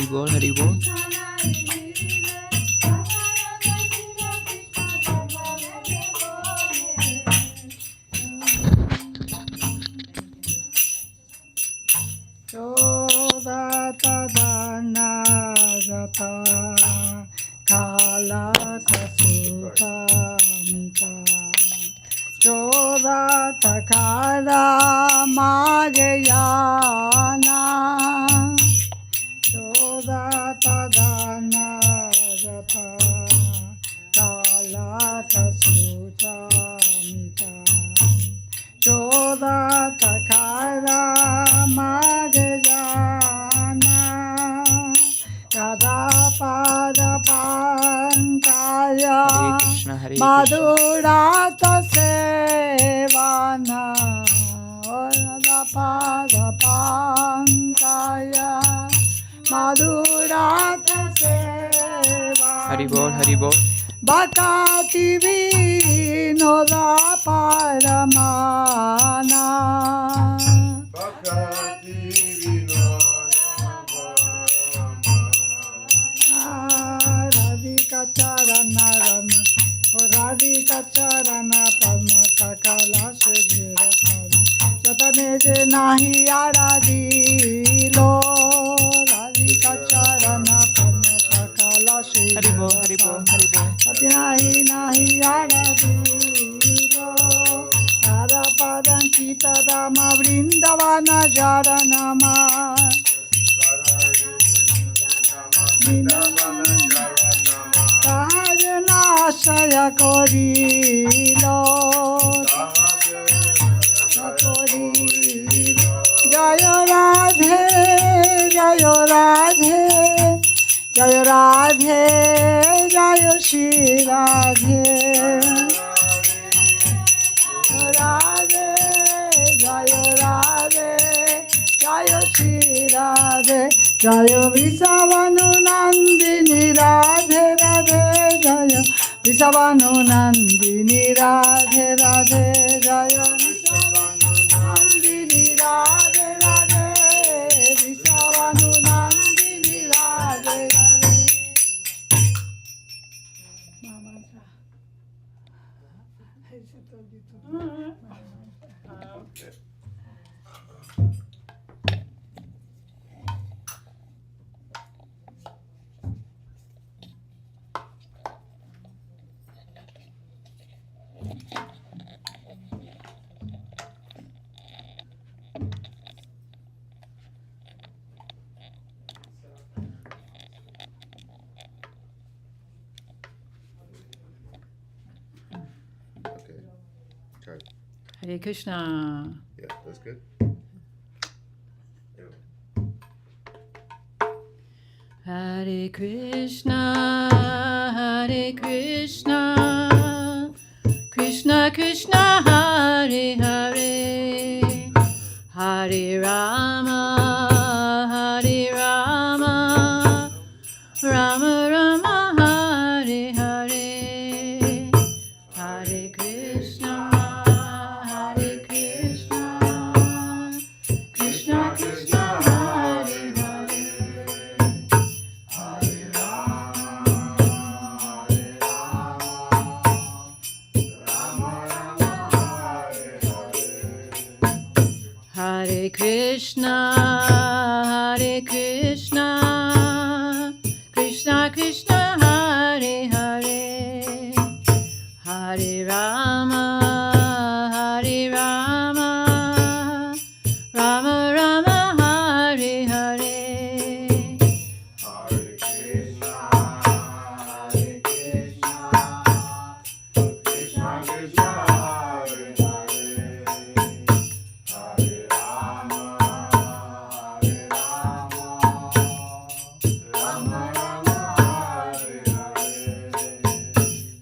Haribol, Haribol. Kala Kasutamita Choda Takara Magayana Choda Tadana Jata Kala Kasutamita Choda Takara Magayana Kada Pada Pankaya Madhurata Sevana Kada Pada Pankaya Madhurata Sevana Haribol, Haribol. Bhakati Vinoda Paramana Bhakati Vinoda Radhika Charana Rama Radhika Charana Padma Sakala Shedhira Padma Jatane Je Nahi Aradilo Radhika Charana Padma Sakala Haribol, Shedhira Haribol, Padma Haribol. Jatane Nahi Aradilo Radha Padam Kita Dama Vrindavana Jaranama Tajana Shaya Korilo Jaya Radhe Jaya Radhe Jaya Radhe Jaya Shri Radhe Radhe Jaya Radhe Jaya Shri Radhe Jaya Vrisavanu Nandini Radhe Radhe Jaya Vrisavanu Nandini Radhe Radhe Jaya Vrisavanu Nandini Radhe Radhe Vrisavanu Nandini Radhe Radhe Okay. Okay. Hare Krishna. Yeah, that's good. Hare Krishna, Hare Krishna, Krishna Krishna, Hare Hare, Hare Rama, Hare Rama, Rama Rama, Hare Hare, Hare Krishna, Hare Krishna, Krishna Krishna, Hare Hare. Hare Krishna, Hare Krishna, Krishna Krishna, Hare Hare, Hare Rama, Hare Rama, Rama Rama, Hare Hare. Hare Krishna, Hare Krishna, Krishna Krishna, Hare Hare, Hare Rama, Hare Rama, Rama Rama, Hare Hare.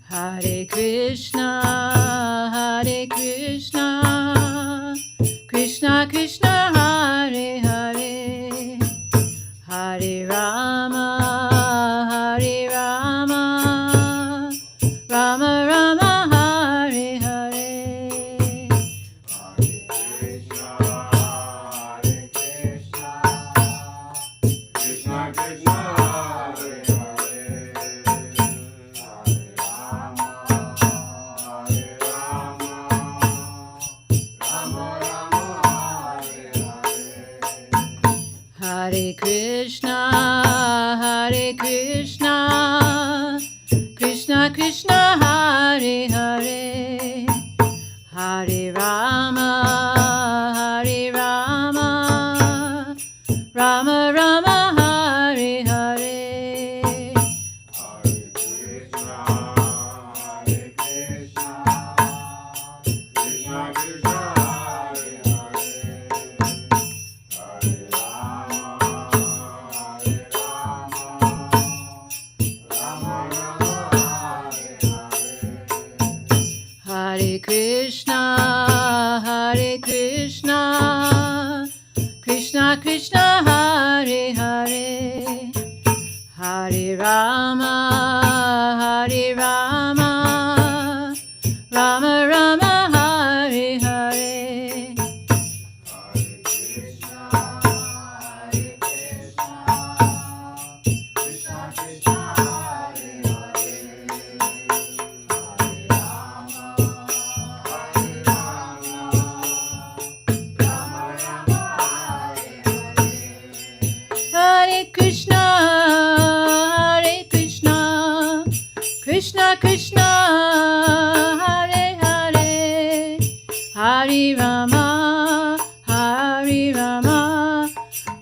Hare Krishna, Hare Krishna, Krishna Krishna, Hare Hare, Hare Rama, Hare Rama, Rama Rama, Hare Hare. Hare Krishna, Hare Krishna, Krishna Krishna, Hare Krishna, Krishna Krishna, Hare Hare, Hare Rama, Rama Rama, Hare Hare. Hare Krishna, Krishna Krishna, Hare Hare, Hare Rama, Rama Rama, Hare Hare. Hare Krishna, Krishna Krishna, Hare Hare, Hare Rama,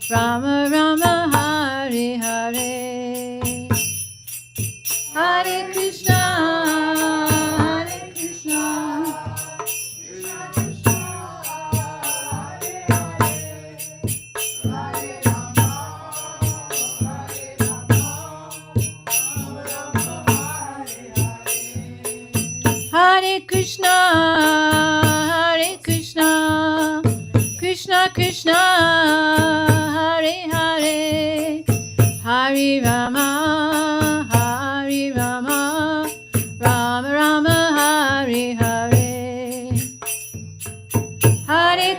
Rama Rama, Hare Hare. Hare Krishna, Krishna Krishna, Hare Hare, Hare Rama, Rama Rama, Hare Hare. Hare Krishna, Krishna Krishna, Hare Hare, Hare Rama, Rama Rama, Hare Hare. Hare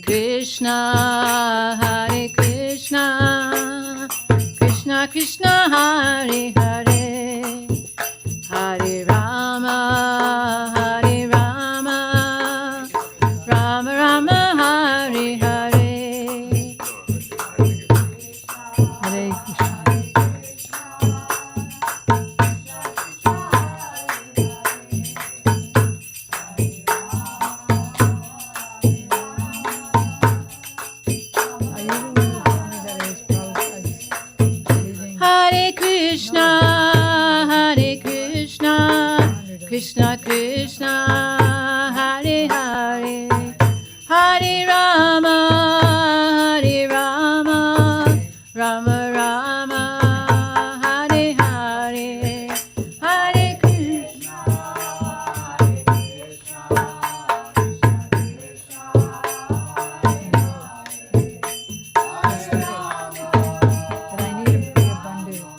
Krishna, Hare Krishna, Krishna Krishna, Hare Hare, Hare Rama, Rama Rama, Hare Hare. Hare Krishna, Hare Krishna, Krishna Krishna, Hare Hare, Hare Rama, Rama Rama, Hare Hare. Hare Krishna. Hare Krishna, Krishna Krishna, Hare Hare, Hare Rama, Rama Rama, Hare Hare, Hare Krishna. But I need a bigger bundle.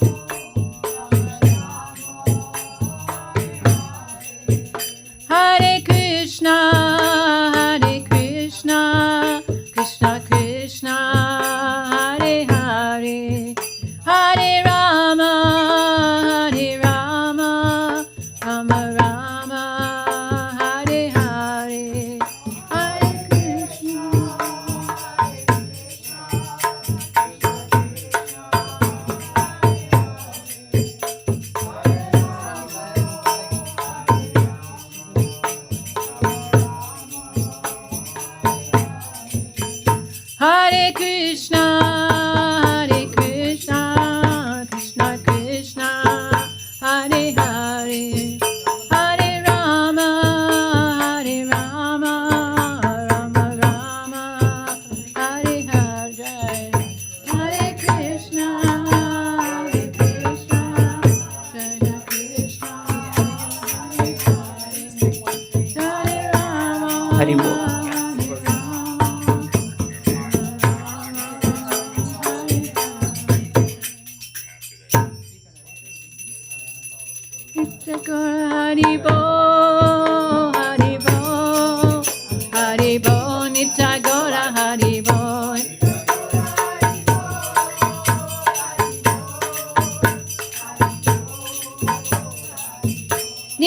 Hare Krishna, Krishna Krishna, Hare Hare, Hare Rama, Rama Rama, Hare Hare, Hare Krishna. Hare Krishna, Krishna Krishna, Hare Hare, Hare Rama, Rama Rama, Hare Hare, Hare Krishna, Krishna Krishna, Hare Rama, Hari Bol.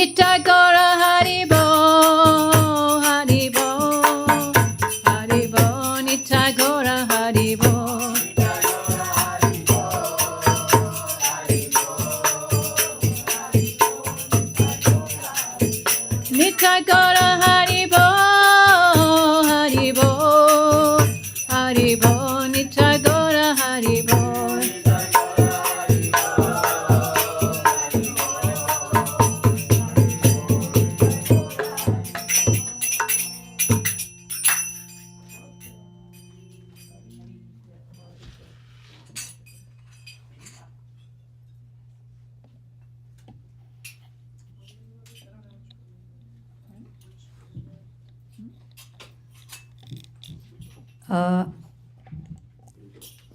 Nitai Gaura Haribo, Haribo, Haribo, Nitai Gaura Haribo. Nitai Gaura Haribo, Haribo, Haribo, Nitai Gaura Haribo.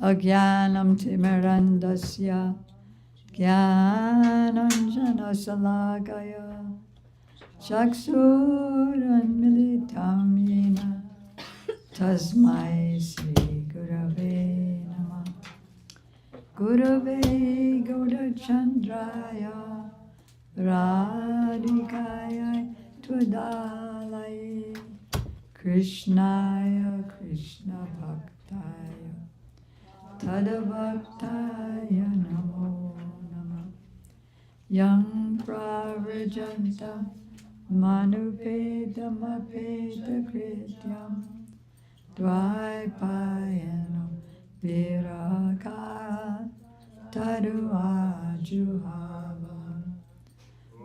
Agyanam timirandasya Gyananjana salakaya Chaksuranmilitam yena Tasmai Sri Gurave Namah Gurave Gaurachandraya Radhikaya Twadalaye Krishnaya Krishna Bhaktaya Tadavaktaya Namo Namah Yang Pravrajantam Manupedam Apeta Krityam Dvaipayano Viraka Taruajuhava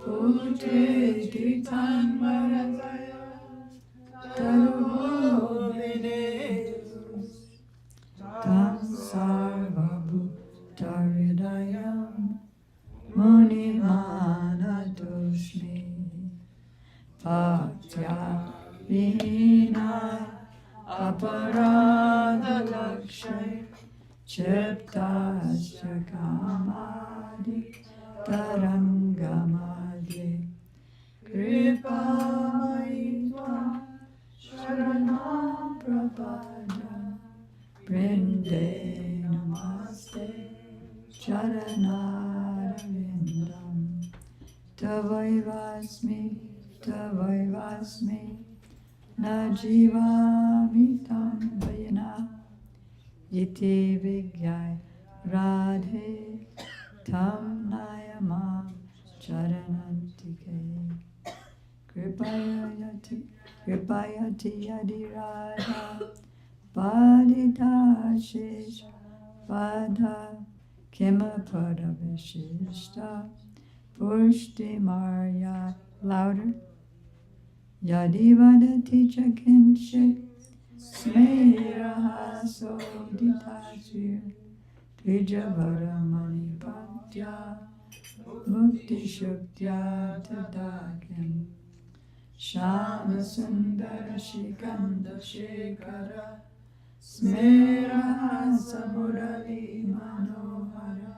Uteti Tanmarataya Taruhovinetus Tam Sarvabhutaridayam Munimanatoshmi Bhaktya Vihina Aparadalakshay Chiptasya Kamadi Tarangamadye Kripamai Tvam Sharanam Prapada Brinde Namaste Charanarvindam Tavaivasmi Najivamitam Vayana Yiti Vigyai Radhe Tam Nayamam Charanantike Kripayati Adirada Padita Shish Pada Kimapada Vishishta Pushti Marya louder Yadivadati Chakinshit Smeraha Soditashir Trijavaramani Pantya Mukti Shuktya Tadakim Shama Sundara Shikanda Shekara Smeraha Samurali Manohara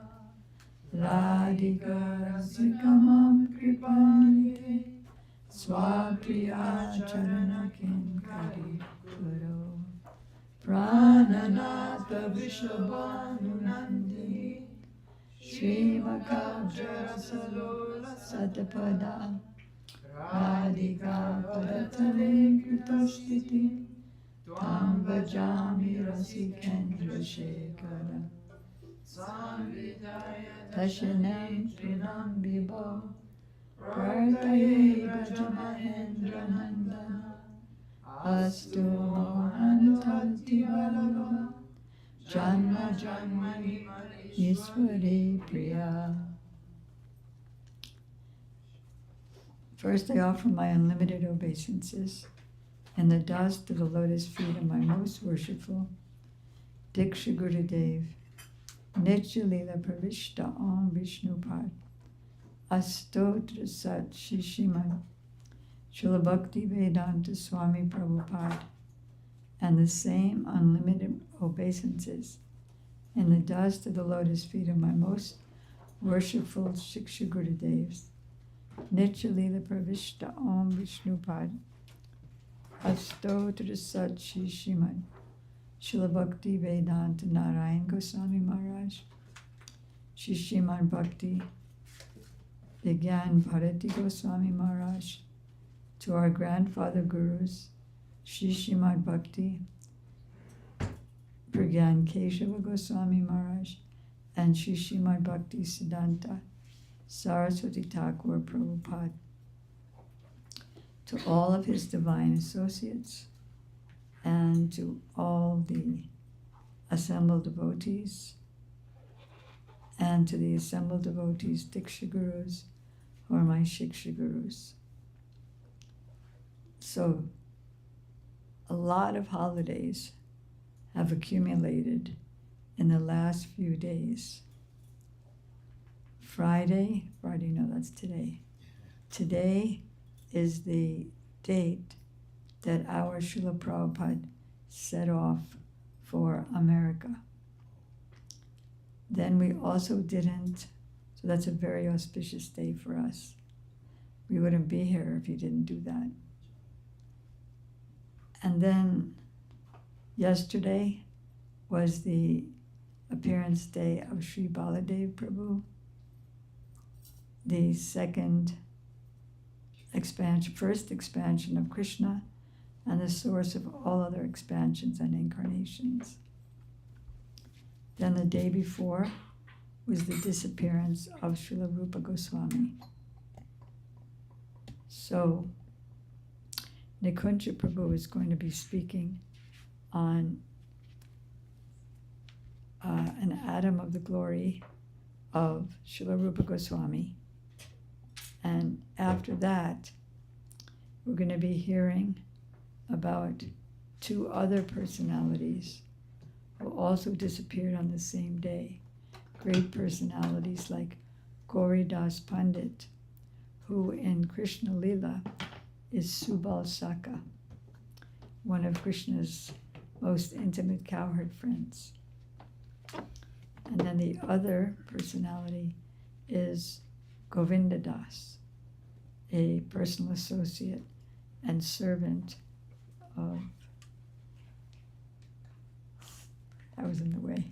Radhika Rasikamam Kripanite Swapriya Charana Kinkari Kuro Prananatha Vishabhanu Nandini Srimakabjarasalola Satapada Radhika Padatale Kritoshtiti Tam Vajami Rasikendra Shekara Tashanam Prinam Vibho Prartaye Gajamahendra Nandana Astu Mohantanti Valava Janma Janmani Iswari Priya. First, I offer my unlimited obeisances and the dust of the lotus feet of my most worshipful Diksha Gurudev, Nitya Lila Pravishta Om Vishnu Pad, Astotra Sat Shishiman, Srila Bhakti Vedanta Swami Prabhupada, and the same unlimited obeisances in the dust of the lotus feet of my most worshipful Shiksha Gurudevs, Nitya Lila Pravishta Om Vishnu Pad, Astotra Sat Shishiman, Srila Bhakti Vedanta Narayan Goswami Maharaj, Shishiman Bhakti Vigyan Bharati Goswami Maharaj, to our grandfather gurus, Shri Srimad Bhakti, Pragyan Keshava Goswami Maharaj, and Shri Srimad Bhakti Siddhanta Saraswati Thakur Prabhupada, to all of his divine associates, and to all the assembled devotees, and to the assembled devotees, Diksha Gurus, who are my Shiksha Gurus. So, a lot of holidays have accumulated in the last few days. Friday, no, that's today. Today is the date that our Srila Prabhupada set off for America. Then we also didn't, so that's a very auspicious day for us. We wouldn't be here if he didn't do that. And then yesterday was the appearance day of Sri Baladev Prabhu, the first expansion of Krishna, and the source of all other expansions and incarnations. Then the day before was the disappearance of Srila Rupa Goswami. So Nikunja Prabhu is going to be speaking on an atom of the glory of Srila Rupa Goswami. And after that, we're going to be hearing about two other personalities who also disappeared on the same day. Great personalities like Gauri Das Pandit, who in Krishna Lila is Subal Saka, one of Krishna's most intimate cowherd friends. And then the other personality is Govinda Das, a personal associate and servant of, I was in the way,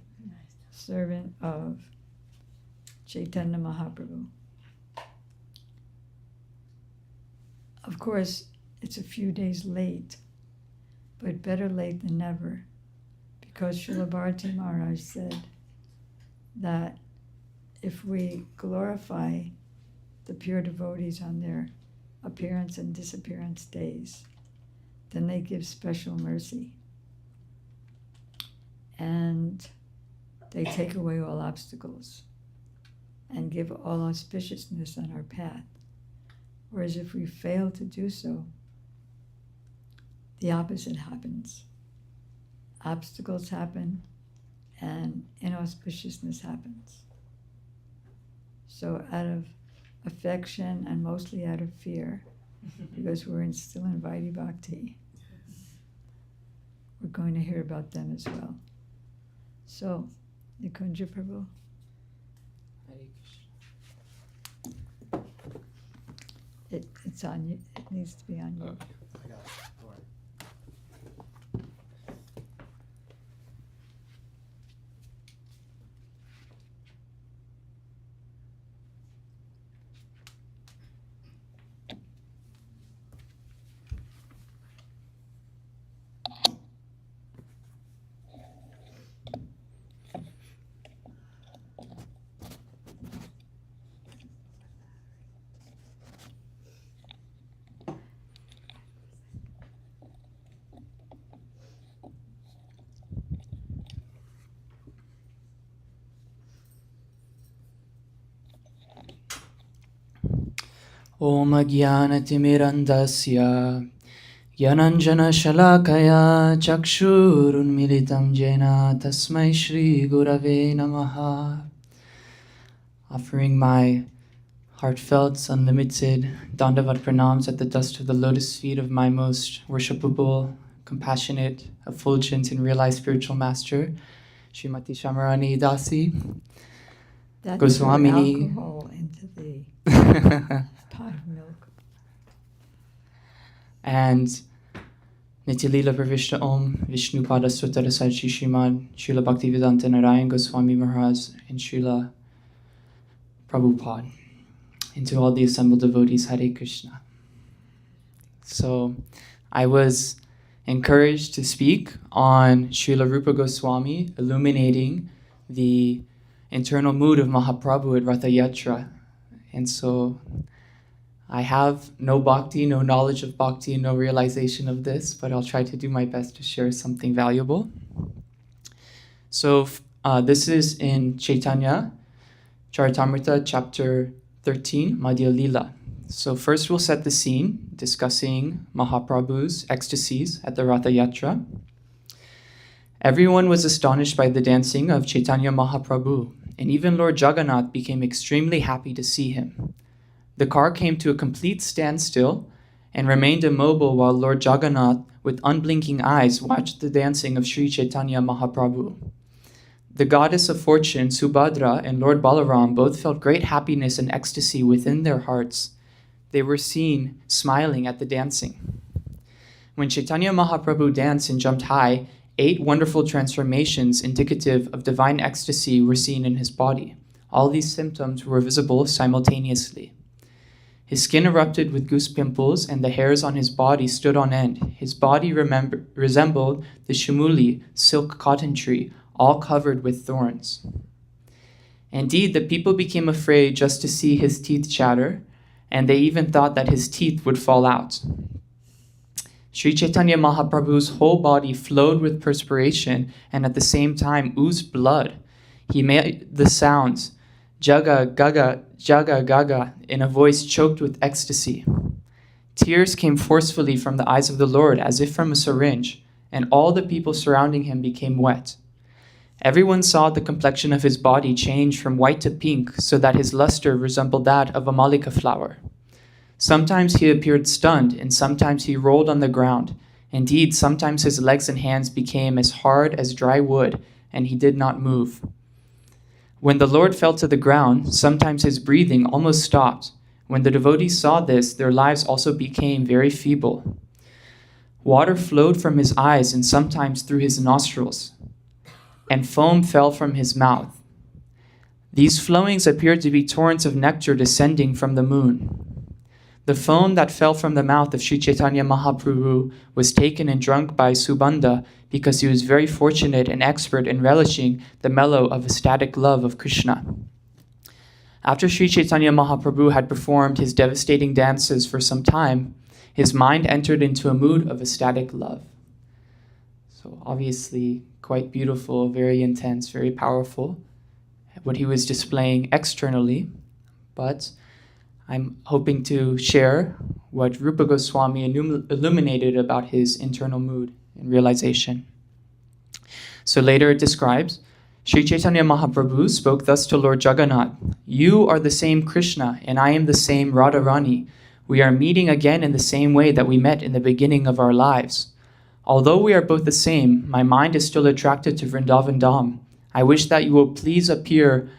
servant of Chaitanya Mahaprabhu. Of course, it's a few days late, but better late than never, because Srila Bharati Maharaj said that if we glorify the pure devotees on their appearance and disappearance days, then they give special mercy. And they take away all obstacles and give all auspiciousness on our path. Whereas if we fail to do so, the opposite happens. Obstacles happen and inauspiciousness happens. So out of affection and mostly out of fear, because we're still in Vaidhi Bhakti, we're going to hear about them as well. So, Nikunja Prabhu. It's on you. It needs to be on you. Okay, I got it. All right. Om Jnanatimirandasya Yananjana Shalakaya Chakshurunmilitam Jena Tasmai Shri Gurave Namaha. Offering my heartfelt, unlimited Dandavat pranams at the dust of the lotus feet of my most worshipable, compassionate, effulgent, and realized spiritual master, Srimati Shamarani Dasi. That Goswamini. alcohol into the pot of milk. And Nityalila Pravishta Om Vishnu Pada Sutta Sachi Srimad Srila Bhaktivedanta Narayan Goswami Maharaj and Srila Prabhupada. and to all the assembled devotees, Hare Krishna. So I was encouraged to speak on Srila Rupa Goswami illuminating the internal mood of Mahaprabhu at Ratha Yatra. And so I have no bhakti, no knowledge of bhakti, no realization of this, but I'll try to do my best to share something valuable. So this is in Chaitanya Charitamrita, chapter 13, Madhya Lila. So first we'll set the scene, discussing Mahaprabhu's ecstasies at the Ratha Yatra. Everyone was astonished by the dancing of Chaitanya Mahaprabhu, and even Lord Jagannath became extremely happy to see him. The car came to a complete standstill and remained immobile while Lord Jagannath, with unblinking eyes, watched the dancing of Sri Chaitanya Mahaprabhu. The goddess of fortune, Subhadra, and Lord Balaram both felt great happiness and ecstasy within their hearts. They were seen smiling at the dancing. When Chaitanya Mahaprabhu danced and jumped high, 8 wonderful transformations indicative of divine ecstasy were seen in his body. All these symptoms were visible simultaneously. His skin erupted with goose pimples, and the hairs on his body stood on end. His body resembled the shimuli, silk cotton tree, all covered with thorns. Indeed, the people became afraid just to see his teeth chatter, and they even thought that his teeth would fall out. Sri Chaitanya Mahaprabhu's whole body flowed with perspiration and at the same time oozed blood. He made the sounds, Jaga Gaga, in a voice choked with ecstasy. Tears came forcefully from the eyes of the Lord as if from a syringe, and all the people surrounding him became wet. Everyone saw the complexion of his body change from white to pink so that his luster resembled that of a malika flower. Sometimes he appeared stunned, and sometimes he rolled on the ground. Indeed, sometimes his legs and hands became as hard as dry wood, and he did not move. When the Lord fell to the ground, sometimes his breathing almost stopped. When the devotees saw this, their lives also became very feeble. Water flowed from his eyes and sometimes through his nostrils, and foam fell from his mouth. These flowings appeared to be torrents of nectar descending from the moon. The foam that fell from the mouth of Sri Chaitanya Mahaprabhu was taken and drunk by Subhanda because he was very fortunate and expert in relishing the mellow of ecstatic love of Krishna. After Sri Chaitanya Mahaprabhu had performed his devastating dances for some time, his mind entered into a mood of ecstatic love. So obviously quite beautiful, very intense, very powerful, what he was displaying externally, but I'm hoping to share what Rupa Goswami illuminated about his internal mood and realization. So later it describes, Sri Chaitanya Mahaprabhu spoke thus to Lord Jagannath, "You are the same Krishna, and I am the same Radharani. We are meeting again in the same way that we met in the beginning of our lives. Although we are both the same, my mind is still attracted to Vrindavan Dham. I wish that you will please again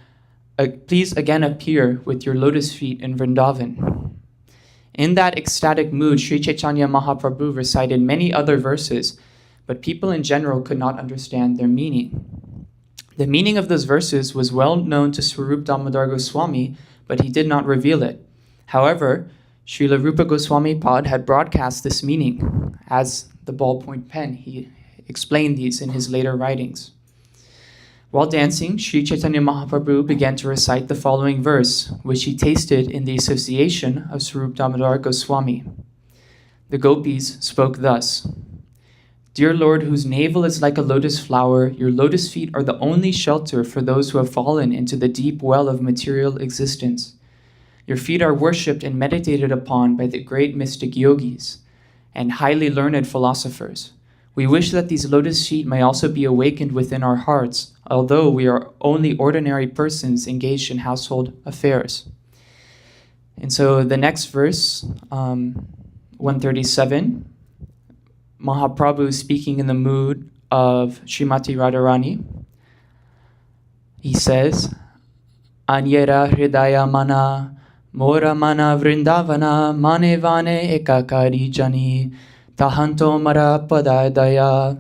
appear with your lotus feet in Vrindavan." In that ecstatic mood, Sri Chaitanya Mahaprabhu recited many other verses, but people in general could not understand their meaning. The meaning of those verses was well known to Swarup Damodar Goswami, but he did not reveal it. However, Srila Rupa Goswami Pad had broadcast this meaning as the ballpoint pen. He explained these in his later writings. While dancing, Sri Chaitanya Mahaprabhu began to recite the following verse, which he tasted in the association of Swarup Damodar Goswami. The gopis spoke thus, "Dear Lord, whose navel is like a lotus flower, your lotus feet are the only shelter for those who have fallen into the deep well of material existence. Your feet are worshipped and meditated upon by the great mystic yogis and highly learned philosophers. We wish that these lotus feet may also be awakened within our hearts, although we are only ordinary persons engaged in household affairs." And so the next verse, 137, Mahaprabhu speaking in the mood of Srimati Radharani, he says, "Anyera hridaya mana, mora mana vrindavana, mane vane ekakari jani, tahanto mara padadaya,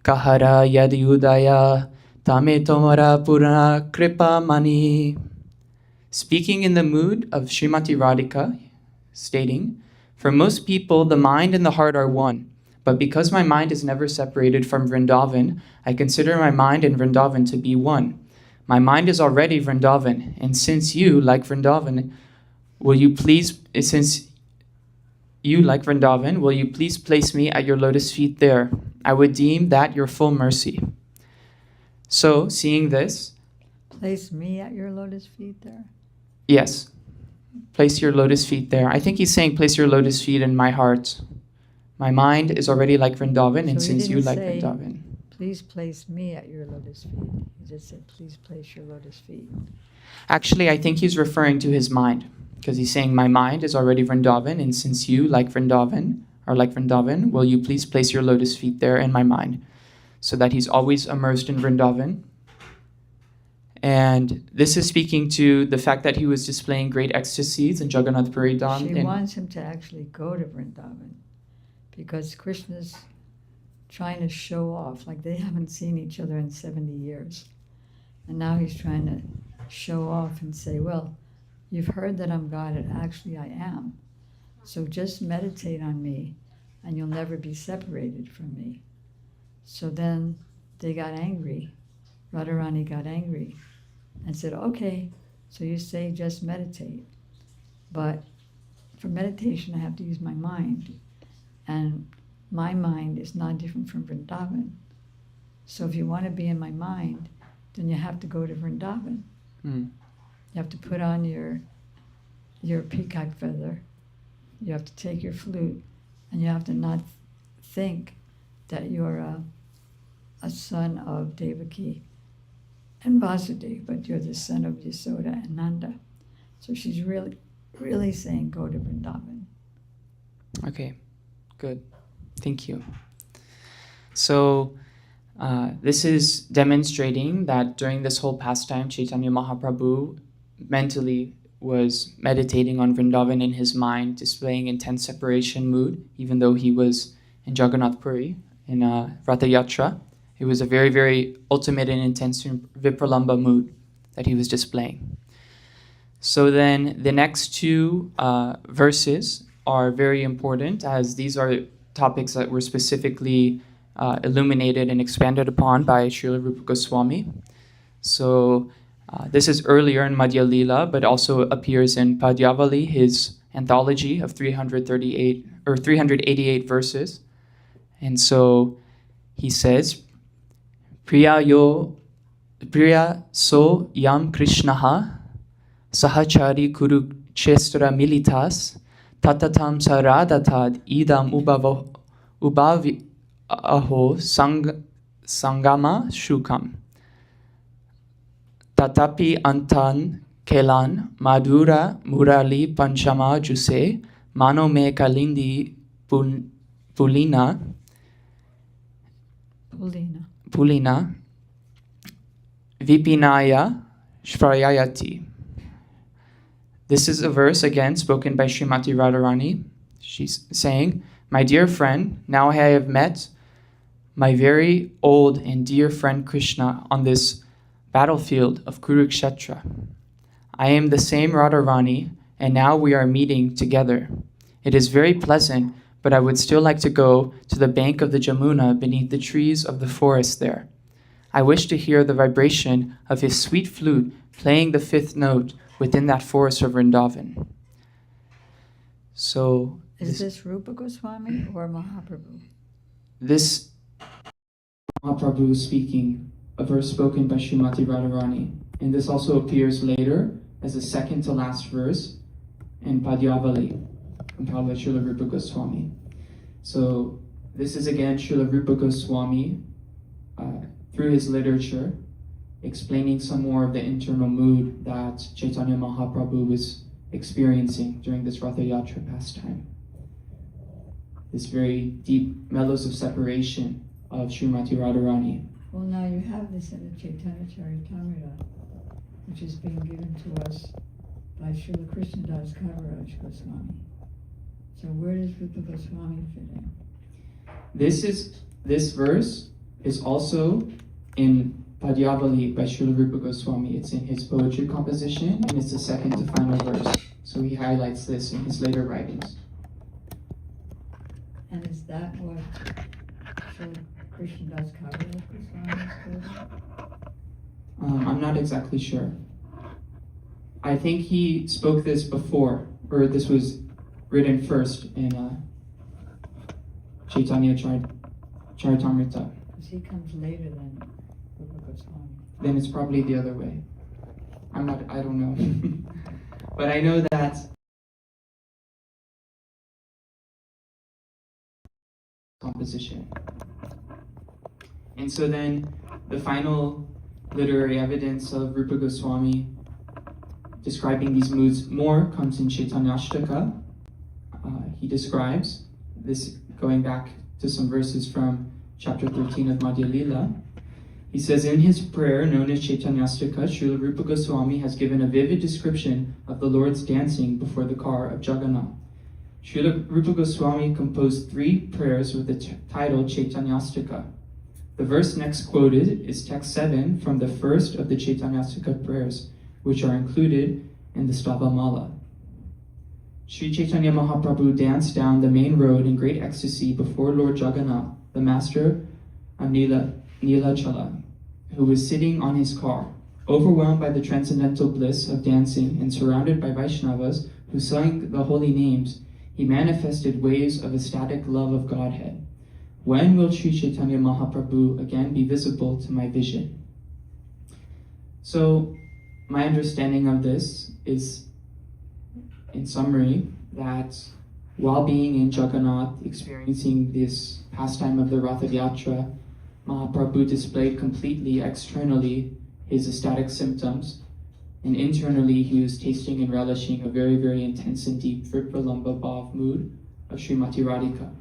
kahara yadi udaya, tame tomara purana kripa mani." Speaking in the mood of Srimati Radhika, stating, "For most people, the mind and the heart are one. But because my mind is never separated from Vrindavan, I consider my mind and Vrindavan to be one. My mind is already Vrindavan, and since you, like Vrindavan, will you please place me at your lotus feet there? I would deem that your full mercy." So, seeing this, Place me at your lotus feet there. yes, place your lotus feet there. I think he's saying place your lotus feet in my heart. My mind is already like Vrindavan, and So he since you didn't like say- Vrindavan. Please place me at your lotus feet. He just said, please place your lotus feet. Actually, I think he's referring to his mind, because he's saying, my mind is already Vrindavan, and since you like Vrindavan, will you please place your lotus feet there in my mind? So that he's always immersed in Vrindavan. And this is speaking to the fact that he was displaying great ecstasies in Jagannath Puri Dham. She wants him to actually go to Vrindavan because Krishna's trying to show off, like they haven't seen each other in 70 years. And now he's trying to show off and say, well, you've heard that I'm God, and actually I am. So just meditate on me, and you'll never be separated from me. So then they got angry. Radharani got angry and said, okay, so you say just meditate. But for meditation, I have to use my mind. And my mind is not different from Vrindavan. So if you want to be in my mind, then you have to go to Vrindavan. Mm. You have to put on your peacock feather. You have to take your flute, and you have to not think that you're a son of Devaki and Vasudeva, but you're the son of Yasoda and Nanda. So she's really saying go to Vrindavan. Okay, good. Thank you. So this is demonstrating that during this whole pastime, Chaitanya Mahaprabhu mentally was meditating on Vrindavan in his mind, displaying intense separation mood, even though he was in Jagannath Puri, in Ratha Yatra. It was a very, very ultimate and intense Vipralamba mood that he was displaying. So then the next two verses are very important, as these are topics that were specifically illuminated and expanded upon by Srila Rupa Goswami. So this is earlier in Madhya Lila, but also appears in Padyavali, his anthology of 388 verses. And so he says, Priya so yam Krishnaha sahachari kurukshetra militas tatatam saradatad idam ubavi aho sangama shukam tatapi antan kelan madura murali panchama juse mano me kalindi pulina vipinaya shprayayati. This is a verse again spoken by Srimati Radharani. She's saying, my dear friend, now I have met my very old and dear friend Krishna on this battlefield of Kurukshetra. I am the same Radharani, and now we are meeting together. It is very pleasant, but I would still like to go to the bank of the Jamuna beneath the trees of the forest there. I wish to hear the vibration of his sweet flute playing the fifth note within that forest of Vrindavan. So, Is this Rupa Goswami or Mahaprabhu? This Mahaprabhu speaking, a verse spoken by Srimati Radharani. And this also appears later as the second to last verse in Padyavali, compiled by Srila Rupa Goswami. So this is again Srila Rupa Goswami, through his literature, explaining some more of the internal mood that Chaitanya Mahaprabhu was experiencing during this Ratha Yatra pastime. This very deep mellows of separation of Srimati Radharani. Well, now you have this in the Chaitanya Charitamrita, which is being given to us by Srila Krishnadas Kaviraj Goswami. So where does Rupa Goswami fit in? This verse is also in Padyavali by Srila Rupa Goswami. It's in his poetry composition, and it's the second to final verse. So he highlights this in his later writings. And is that what Srila Krishnadas Kaviraj Goswami is quoting? I'm not exactly sure. I think he spoke this before, or this was written first in Chaitanya Charitamrita. Because he comes later than Rupa Goswami. Then it's probably the other way. I don't know. But I know that composition. And so then the final literary evidence of Rupa Goswami describing these moods more comes in Chaitanyashtaka. He describes this, going back to some verses from chapter 13 of Madhya Lila. He says, in his prayer known as Chaitanyashtaka, Srila Rupa Goswami has given a vivid description of the Lord's dancing before the car of Jagannath. Srila Rupa Goswami composed 3 prayers with the title Chaitanyashtaka. The verse next quoted is text 7 from the first of the Chaitanyashtaka prayers, which are included in the Stavamala. Sri Chaitanya Mahaprabhu danced down the main road in great ecstasy before Lord Jagannath, the master of Nilachala, who was sitting on his car. Overwhelmed by the transcendental bliss of dancing and surrounded by Vaishnavas who sang the holy names, he manifested waves of ecstatic love of Godhead. When will Sri Chaitanya Mahaprabhu again be visible to my vision? So, my understanding of this is, in summary, that while being in Jagannath, experiencing this pastime of the Ratha Yatra, Mahaprabhu displayed completely externally his ecstatic symptoms, and internally he was tasting and relishing a very, very intense and deep Vipralamba Bhav mood of Srimati Radhika.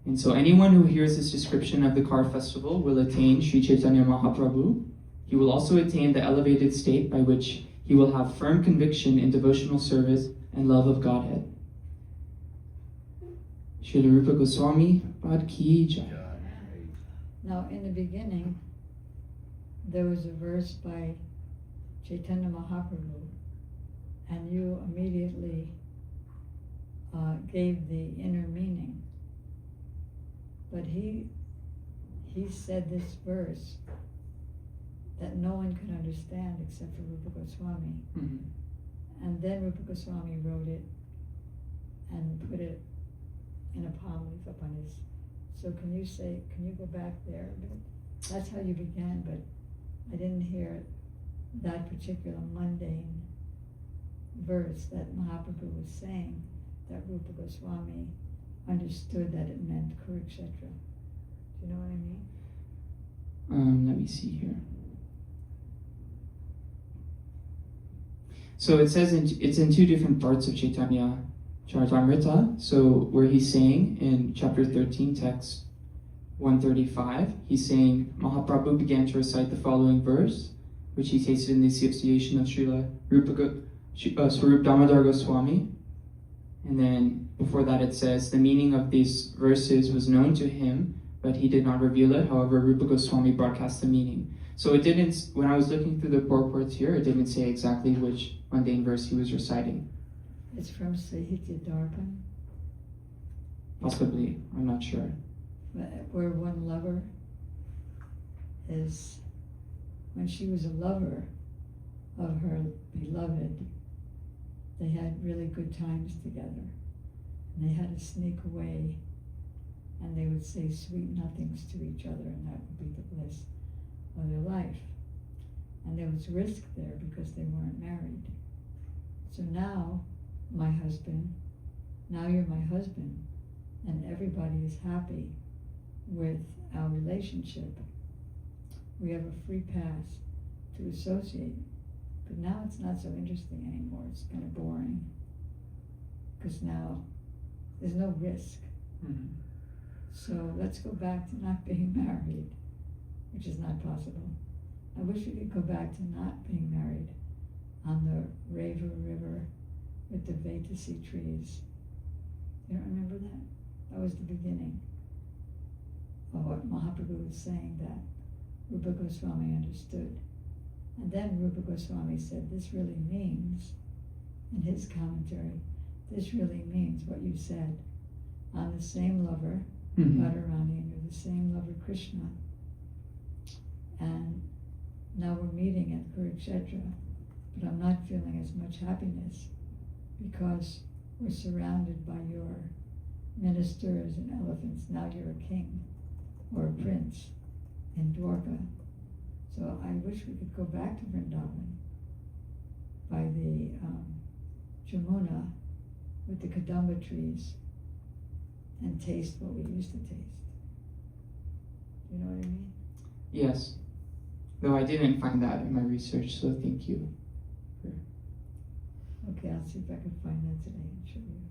And so anyone who hears this description of the car festival will attain Sri Chaitanya Mahaprabhu. He will also attain the elevated state by which he will have firm conviction in devotional service and love of Godhead. Srila Rupa Goswami Pad Ki Jai. Now, in the beginning, there was a verse by Chaitanya Mahaprabhu, and you immediately gave the inner meaning. But he said this verse that no one could understand except for Rupa Goswami. Mm-hmm. And then Rupa Goswami wrote it and put it in a palm leaf up on his. So can you go back there? That's how you began, but I didn't hear that particular mundane verse that Mahaprabhu was saying, that Rupa Goswami understood that it meant Kurukshetra. Do you know what I mean? Let me see here. So it says it's in 2 different parts of Chaitanya Charitamrita. So where he's saying in chapter 13, text 135, he's saying Mahaprabhu began to recite the following verse, which he tasted in the association of Srila Swarup Damodar Goswami. And then before that it says, the meaning of these verses was known to him, but he did not reveal it. However, Rupa Goswami broadcast the meaning. So it didn't, when I was looking through the purports here, it didn't say exactly which mundane verse he was reciting. It's from Sahitya Darpan, Possibly, I'm not sure. where one lover is, when she was a lover of her beloved, they had really good times together. And they had to sneak away, and they would say sweet nothings to each other, and that would be the bliss of their life. And there was risk there because they weren't married. So now, my husband, now you're my husband, and everybody is happy with our relationship. We have a free pass to associate. But now it's not so interesting anymore. It's kind of boring. Because now there's no risk. Mm-hmm. So let's go back to not being married, which is not possible. I wish we could go back to not being married on the Reva River with the Vetasi trees. You don't remember that? That was the beginning of what Mahaprabhu was saying, that Rupa Goswami understood. And then Rupa Goswami said, this really means, in his commentary, this really means what you said. I'm the same lover, Radharani, and you're the same lover, Krishna. And now we're meeting at Kurukshetra, but I'm not feeling as much happiness because we're surrounded by your ministers and elephants. Now you're a king or a prince in Dwarka. So I wish we could go back to Vrindavan by the Jamuna with the Kadamba trees and taste what we used to taste. You know what I mean? Yes. Though I didn't find that in my research, so thank you. Okay, I'll see if I can find that today and show you.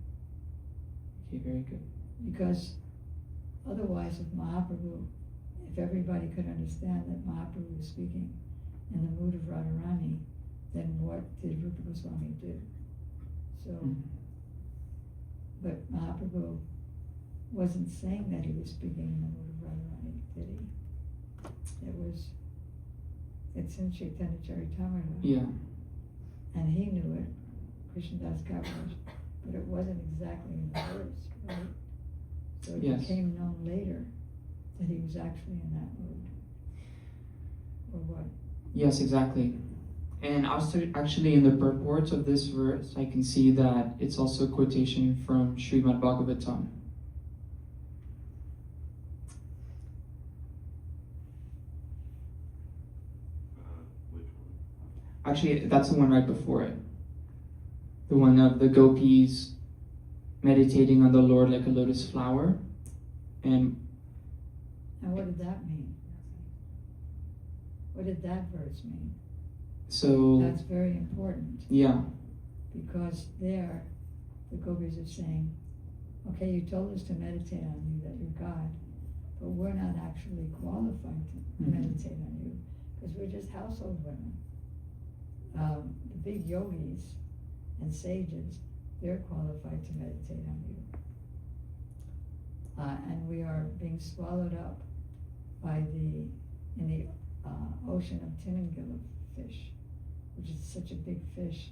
Okay, very good. Because otherwise, if Mahaprabhu, if everybody could understand that Mahaprabhu was speaking in the mood of Radharani, then what did Rupa Goswami do? So, but Mahaprabhu wasn't saying that he was speaking in the mood of Radharani, did he? It's in Chaitanya Charitamrita. Yeah. And he knew it, Krishnadas Kaviraj, but it wasn't exactly in the words, right? So it Yes. became known later that he was actually in that mood. Or what? Yes, exactly. And actually in the purport of this verse, I can see that it's also a quotation from Srimad Bhagavatam. Which one? Actually, that's the one right before it. The one of the gopis meditating on the Lord like a lotus flower. And what did that mean? What did that verse mean? so, That's very important, yeah, because there the gopis are saying, okay, you told us to meditate on you, that you're God, but we're not actually qualified to meditate on you, because we're just household women. The big yogis and sages, they're qualified to meditate on you. And we are being swallowed up by in the ocean of Tinangila fish, which is such a big fish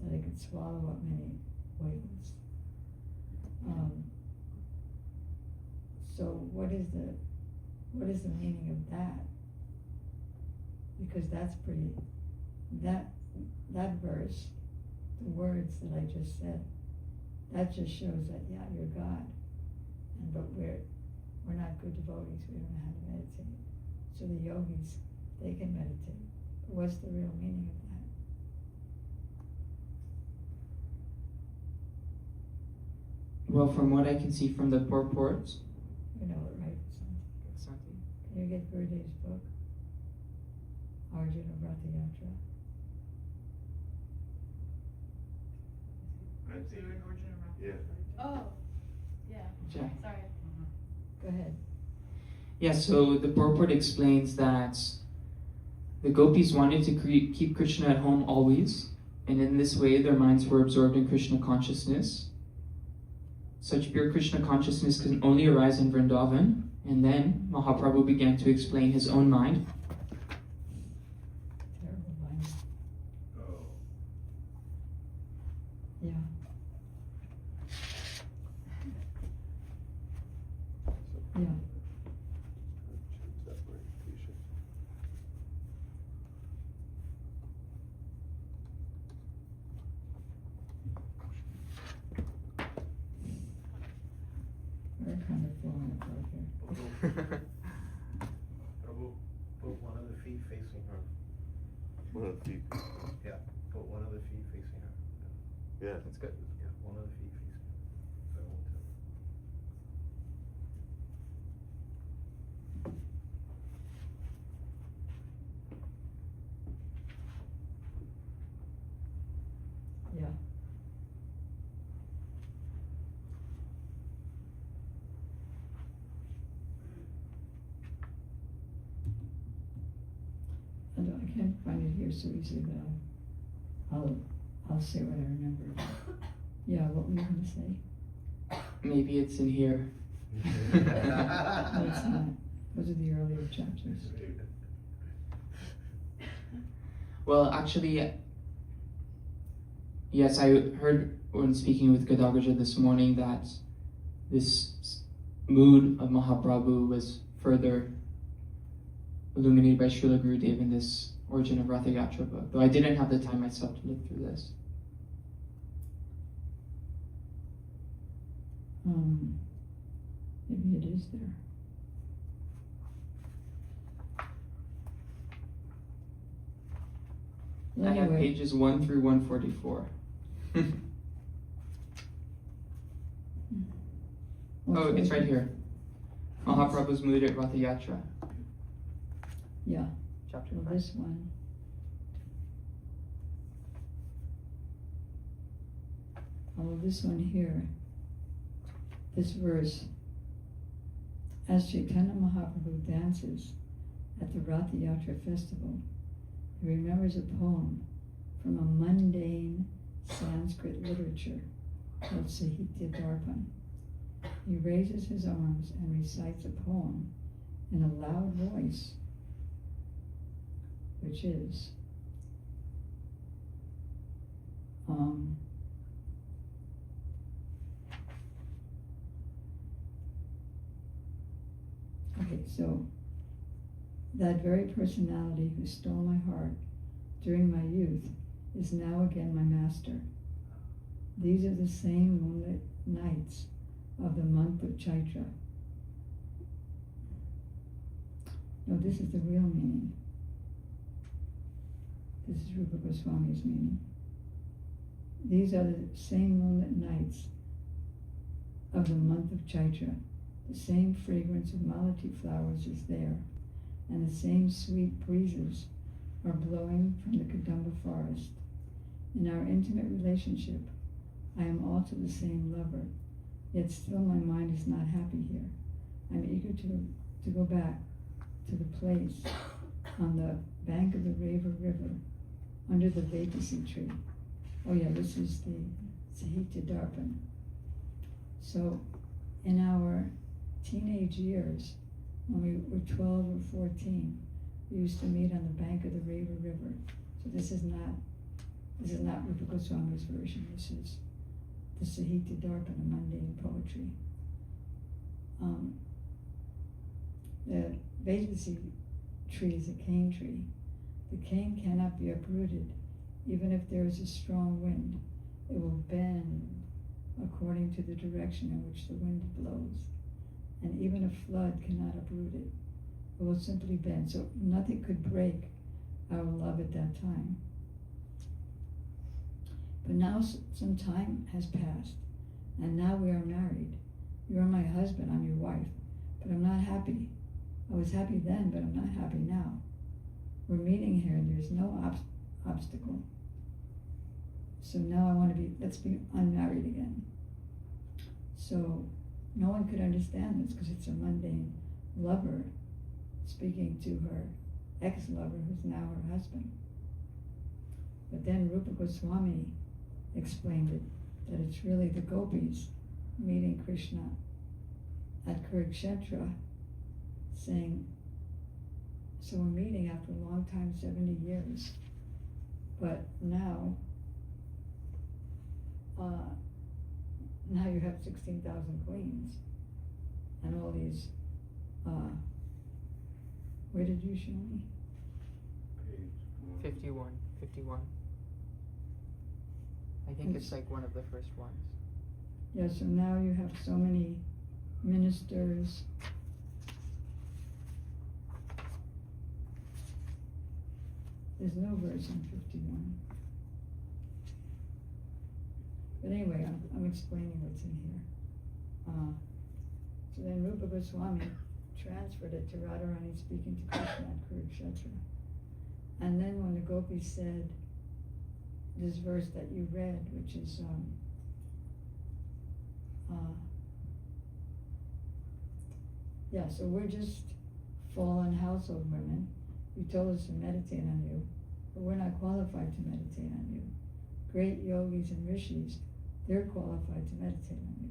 that it could swallow up many whales. So what is the meaning of that? Because that's pretty, that verse, the words that I just said, that just shows that, yeah, you're God, but we're not good devotees, we don't know how to meditate. So the yogis, they can meditate. But what's the real meaning of that? well, from what I can see from the purport, You know it, right? exactly. Can you get Gurudev's book? Arjuna Vrata Yatra. I So think, you're an origin of yeah. Oh, yeah, Yeah. sorry. Go ahead. Yeah, so the purport explains that the gopis wanted to keep Krishna at home always, and in this way their minds were absorbed in Krishna consciousness. Such pure Krishna consciousness can only arise in Vrindavan, and then Mahaprabhu began to explain his own mind. Terrible line. Oh. Yeah. Yeah. We're kind of falling apart here. Prabhu, put one of the feet facing her. One of the feet. Yeah, put one of the feet facing her. Yeah, that's good. Yeah, one of the feet facing her. If I want to. Yeah. I can't find it here so easily, but I'll say what I remember. Yeah, what were you going to say? Maybe it's in here. No, it's not. Those are the earlier chapters. Well, actually, yes, I heard when speaking with Gadagaja this morning that this mood of Mahaprabhu was further illuminated by Srila Gurudev in this Origin of Ratha Yatra book, though I didn't have the time myself to look through this. Maybe it is there. Well, I have anyway, pages 1 through 144. Oh, it's right here. Mahaprabhu's mood at Ratha Yatra. Yeah, Chapter well, 5. this one. Oh, this one here. This verse. As Chaitanya Mahaprabhu dances at the Ratha Yatra festival, he remembers a poem from a mundane Sanskrit literature called Sahitya Darpan. He raises his arms and recites a poem in a loud voice, which is okay, so that very personality who stole my heart during my youth is now again my master. These are the same moonlit nights of the month of Chaitra. No, this is the real meaning. This is Rupa Goswami's meaning. These are the same moonlit nights of the month of Chaitra. The same fragrance of malati flowers is there, and the same sweet breezes are blowing from the Kadamba forest. In our intimate relationship, I am also the same lover, yet still my mind is not happy here. I'm eager to go back to the place on the bank of the Reva River, under the Vetasi tree. Oh yeah, this is the Sahitya Darpan. So, in our teenage years, when we were 12 or 14, we used to meet on the bank of the Reva River. So this is not Rupa Goswami's version. This is the Sahitya Darpan, a mundane poetry. The Vetasi tree is a cane tree. The cane cannot be uprooted. Even if there is a strong wind, it will bend according to the direction in which the wind blows. And even a flood cannot uproot it. It will simply bend. So nothing could break our love at that time. But now some time has passed, and now we are married. You are my husband, I'm your wife, but I'm not happy. I was happy then, but I'm not happy now. We're meeting here, and there's no obstacle. So now I want to let's be unmarried again. So no one could understand this because it's a mundane lover speaking to her ex-lover who's now her husband. But then Rupa Goswami explained it, that it's really the gopis meeting Krishna at Kurukshetra, saying, so we're meeting after a long time, 70 years, but now you have 16,000 queens and all these, where did you show me? Page 51. I think it's like one of the first ones. Yeah, so now you have so many ministers. There's no verse on 51. But anyway, I'm explaining what's in here. So then Rupa Goswami transferred it to Radharani speaking to Krishna at Kurukshetra. And then when the gopis said this verse that you read, which is so we're just fallen household women. You told us to meditate on you, but we're not qualified to meditate on you. Great yogis and rishis, they're qualified to meditate on you.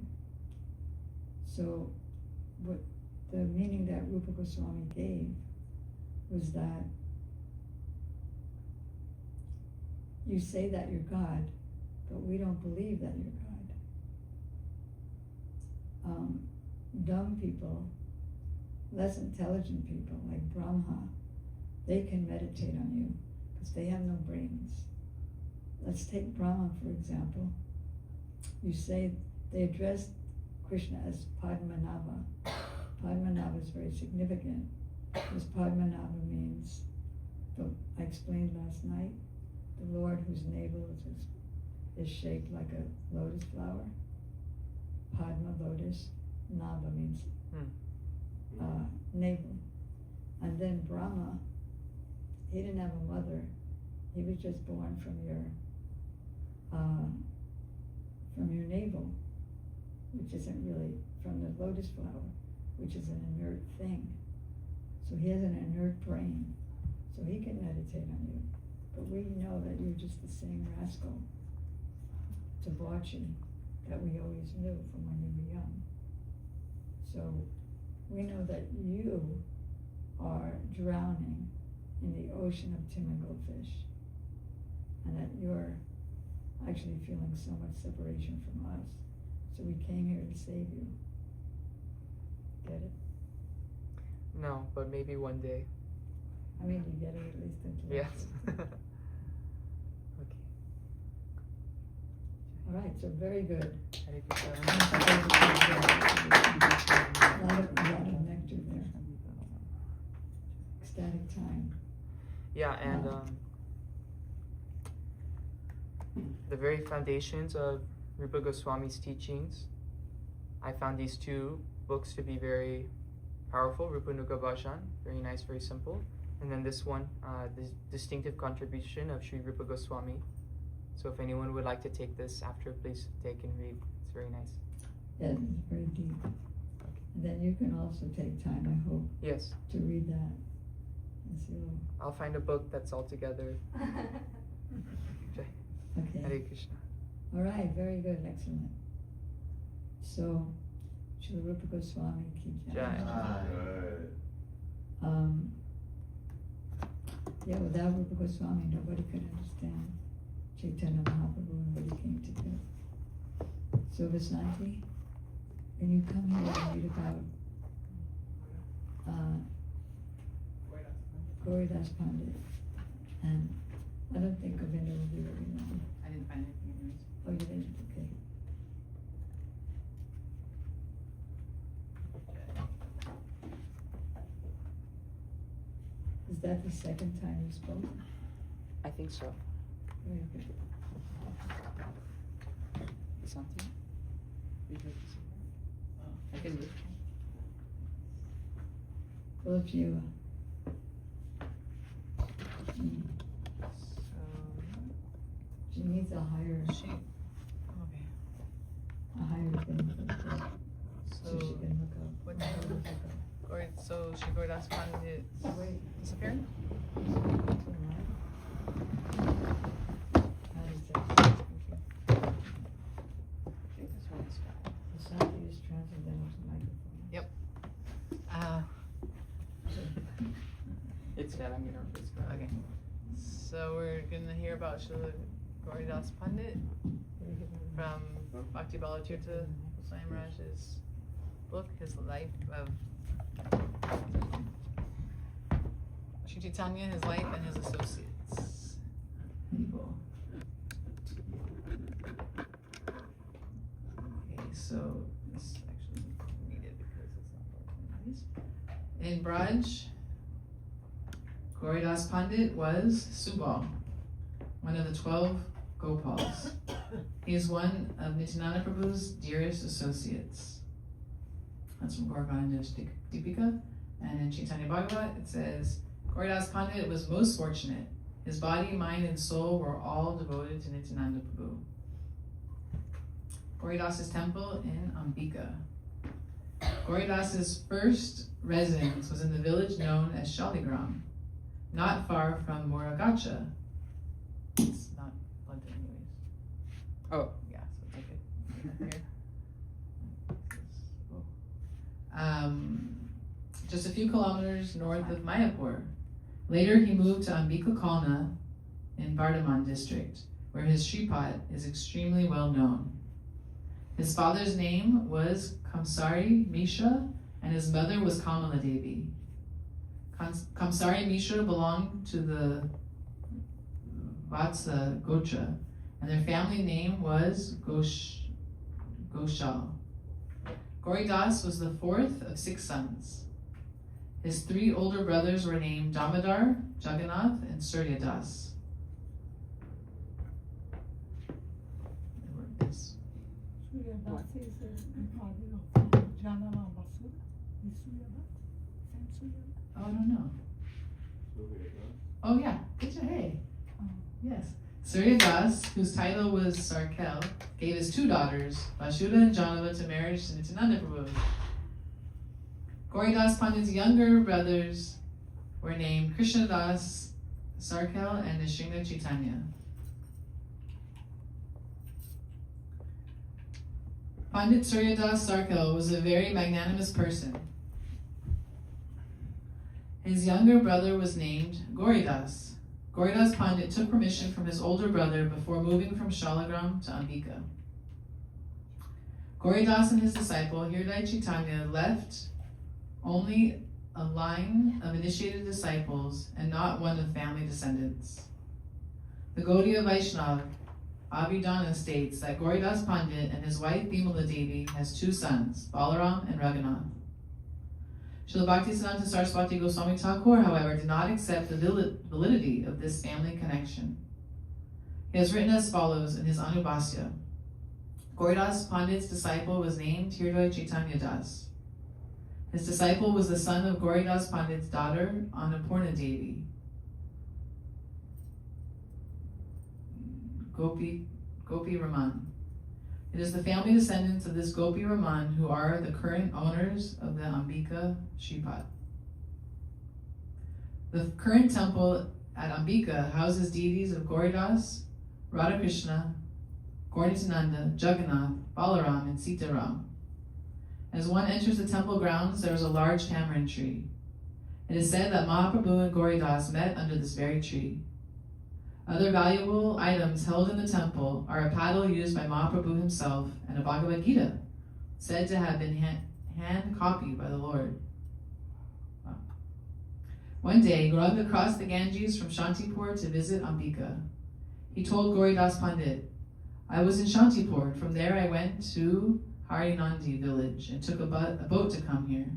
So what the meaning that Rupa Goswami gave was that you say that you're God, but we don't believe that you're God. Dumb people, less intelligent people like Brahma, they can meditate on you because they have no brains. Let's take Brahma for example. You say they address Krishna as Padmanabha. Padmanabha is very significant because Padmanabha means, I explained last night, the Lord whose navel is shaped like a lotus flower. Padma, lotus, Nava means navel. And then Brahma, he didn't have a mother. He was just born from your navel, which isn't really from the lotus flower, which is an inert thing. So he has an inert brain, so he can meditate on you. But we know that you're just the same rascal, debauchee, that we always knew from when you were young. So we know that you are drowning in the ocean of typical fish, and that you're actually feeling so much separation from us. So we came here to save you. Get it? No, but maybe one day. I mean, you get it at least intellectually. Yes. Okay. All right, so very good. Hare Krishna. A lot of nectar there. Ecstatic time. Yeah, and the very foundations of Rupa Goswami's teachings, I found these two books to be very powerful. Rupa Nuga Bhajan, very nice, very simple. And then this one, the distinctive contribution of Sri Rupa Goswami. So if anyone would like to take this after, please take and read. It's very nice. Yeah, it's very deep. And then you can also take time, I hope, Yes, to read that. And see what- I'll find a book that's all together. Okay. Hare Krishna. All right, very good, excellent. So, Srila Rupa Goswami ki jai. Jai. Yeah, without Rupa Goswami, nobody could understand Chaitanya Mahaprabhu and what he came to do. So, Vasanti, when you come here and read about Gauridas Pandit, and I don't think Govinda will be very long. I didn't find anything in yours. Oh, you didn't? Okay. Is that the second time you spoke? I think so. Very good. Something? I can read. Well, if you, she needs a higher thing for the book, so she can look up. What Look time? up. So Shri Gauridas Pandit Wait. disappeared? Vasanti is transcendental to microphone. Yep. It's that I'm gonna read this. Okay. So we're gonna hear about Srila Gauridas Pandit from Bhakti Bala Tirtha Swami Maharaj's book, his life of Sri Chaitanya, his life and his associates. People. Okay, so this actually need it because it's not working. In Braj, Gauridas Pandit was Subal, one of the 12 Gopals. He is one of Nityananda Prabhu's dearest associates. That's from Gauranga Deepika. And in Chaitanya Bhagavat, it says, Gauridas Pandit was most fortunate. His body, mind, and soul were all devoted to Nityananda Prabhu. Gauridas' temple in Ambika. Gauridas' first residence was in the village known as Shaligram, not far from Moragacha. It's not London anyways. Oh. Yeah, so it's okay. Just a few kilometers north of Mayapur. Later he moved to Ambika Kalna in Bardhaman district, where his Shripat is extremely well known. His father's name was Kamsari Mishra, and his mother was Kamala Devi. Kamsari Mishra belonged to the Vatsa Gotra, and their family name was Goshal. Gauridas was the fourth of 6 sons. His 3 older brothers were named Damodar, Jagannath, and Suryadas. Suryadas is a body of Janama Basura. Is Suryadas? Same Suryadas? Oh, I don't know. Oh yeah, good job, hey. Yes. Suryadas, whose title was Sarkel, gave his 2 daughters, Vasudha and Janava, to marriage to Nityananda Prabhu. Gauridas Pandit's younger brothers were named Krishnadas Sarkel and Nishringa Chaitanya. Pandit Suryadas Sarkel was a very magnanimous person. His younger brother was named Gauridas. Gauridas Pandit took permission from his older brother before moving from Shalagram to Ambika. Gauridas and his disciple Hridaya Chaitanya left only a line of initiated disciples and not one of family descendants. The Gaudiya Vaishnav Abhidana states that Gauridas Pandit and his wife Bimala Devi has 2 sons, Balaram and Raghunath. Srila Bhaktisiddhanta Saraswati Goswami Thakur, however, did not accept the validity of this family connection. He has written as follows in his Anubhasya. Gauridas Pandit's disciple was named Hridaya Chaitanya Das. His disciple was the son of Gauridas Pandit's daughter, Annapurna Devi. Gopi Raman. It is the family descendants of this Gopi Raman who are the current owners of the Ambika Shripat. The current temple at Ambika houses deities of Gauridas, Radhakrishna, Gaurnitananda, Jagannath, Balaram, and Sitaram. As one enters the temple grounds, there is a large tamarind tree. It is said that Mahaprabhu and Gauridas met under this very tree. Other valuable items held in the temple are a paddle used by Mahaprabhu himself and a Bhagavad Gita, said to have been hand copied by the Lord. Wow. One day, Gauranga crossed the Ganges from Shantipur to visit Ambika. He told Gauridas Pandit, "I was in Shantipur. From there I went to Harinandi village and took a boat to come here.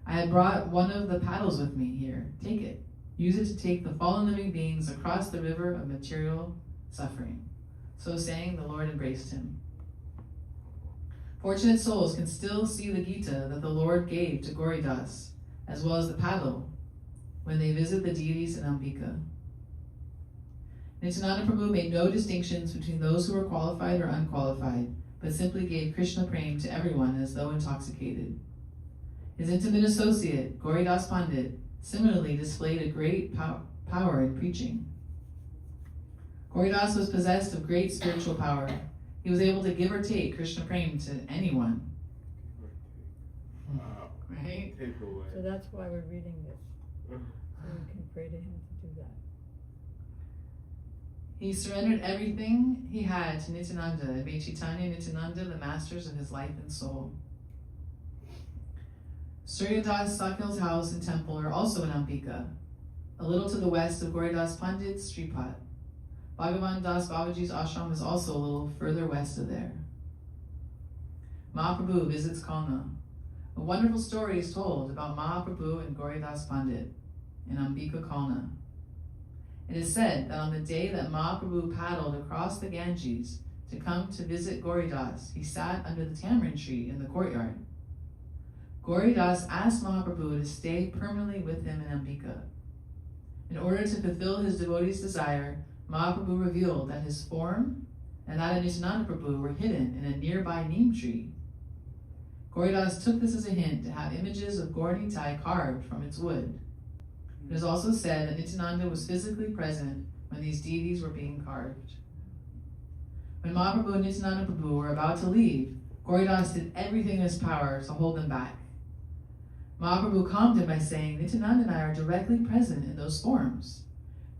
I had brought one of the paddles with me here. Take it. Use it to take the fallen living beings across the river of material suffering." So saying, the Lord embraced him. Fortunate souls can still see the Gita that the Lord gave to Gauridas, as well as the paddle, when they visit the deities in Ambika. Nityananda Prabhu made no distinctions between those who were qualified or unqualified, but simply gave Krishna prema to everyone as though intoxicated. His intimate associate, Gauridas Pandit, similarly displayed a great power in preaching. Gauridas was possessed of great spiritual power. He was able to give or take Krishna prema to anyone. Wow. Right? Take away. So that's why we're reading this, so we can pray to him to do that. He surrendered everything he had to Nityananda and made Chaitanya and Nityananda the masters of his life and soul. Suryadas Sakel's house and temple are also in Ambika, a little to the west of Gauridas Pandit's Shripat. Bhagavan Das Babaji's ashram is also a little further west of there. Mahaprabhu visits Kalna. A wonderful story is told about Mahaprabhu and Gauridas Pandit in Ambika Kalna. It is said that on the day that Mahaprabhu paddled across the Ganges to come to visit Gauridas, he sat under the tamarind tree in the courtyard. Gauridas asked Mahaprabhu to stay permanently with him in Ambika. In order to fulfill his devotee's desire, Mahaprabhu revealed that his form and that of Nityananda Prabhu were hidden in a nearby neem tree. Gauridas took this as a hint to have images of Gaur Nitai carved from its wood. It is also said that Nityananda was physically present when these deities were being carved. When Mahaprabhu and Nityananda Prabhu were about to leave, Gauridas did everything in his power to hold them back. Mahaprabhu calmed him by saying, "Nityananda and I are directly present in those forms.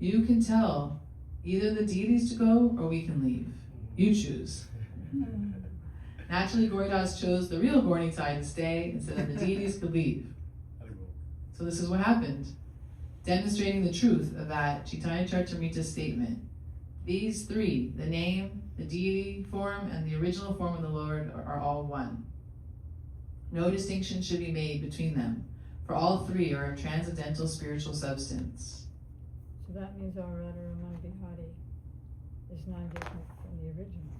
You can tell either the deities to go or we can leave. You choose. Naturally, Goridas chose the real Gaur Nitai to stay instead of the deities could leave. So this is what happened, demonstrating the truth of that Chaitanya Charitamrita statement. These three, the name, the deity form, and the original form of the Lord are all one. No distinction should be made between them, for all three are a transcendental spiritual substance. So that means our Radharaman Bihari is not different from the original.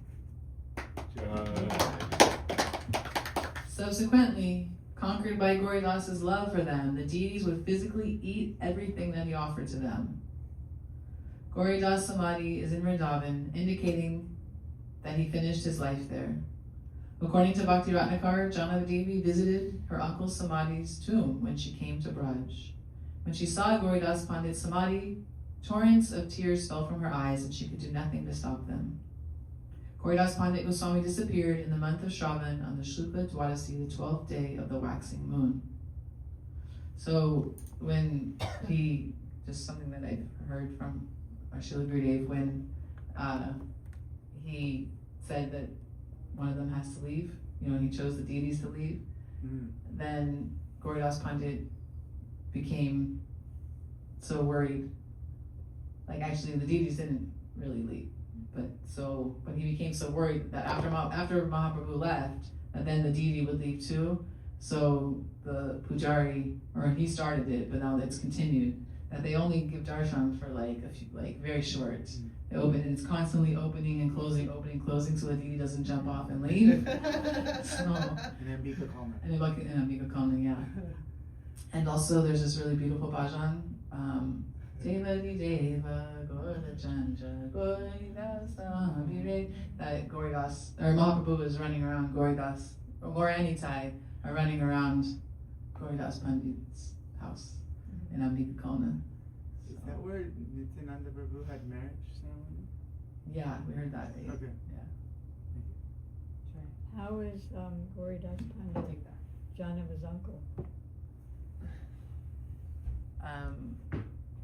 Subsequently, conquered by Gauridasa's love for them, the deities would physically eat everything that he offered to them. Gauridas Samadhi is in Vrindavan, indicating that he finished his life there. According to Bhakti Ratnakar, Janava Devi visited her uncle Samadhi's tomb when she came to Braj. When she saw Gauridas Pandit's Samadhi, torrents of tears fell from her eyes and she could do nothing to stop them. Gauridas Pandit Goswami disappeared in the month of Shravan on the Shukla Dwadasi, the 12th day of the waxing moon. So when he, just something that I've heard from Srila Gurudev, when he said that one of them has to leave, he chose the deities to leave, then Gauridas Pandit became so worried. Like actually the deities didn't really leave, but he became so worried that after Mahaprabhu left, that then the deity would leave too. So the pujari, or he started it, but now it's continued, that they only give darshan for very short. They open, and it's constantly opening and closing, so the deity doesn't jump off and leave. And Ambika Kalman. And Ambika Kalman, yeah. And also there's this really beautiful bhajan, Devadi Deva Gorda Chanja Gauridas Abhire, that Gauridas, or Mahaprabhu is running around Gauridas, or Gauranitai are running around Gauridas Pandit's house in Ambika Kalna. Is that where Nityananda Prabhu had marriage ceremony? Yeah, we heard that. Right? Okay. How is Gauridas Pandit Janava's uncle?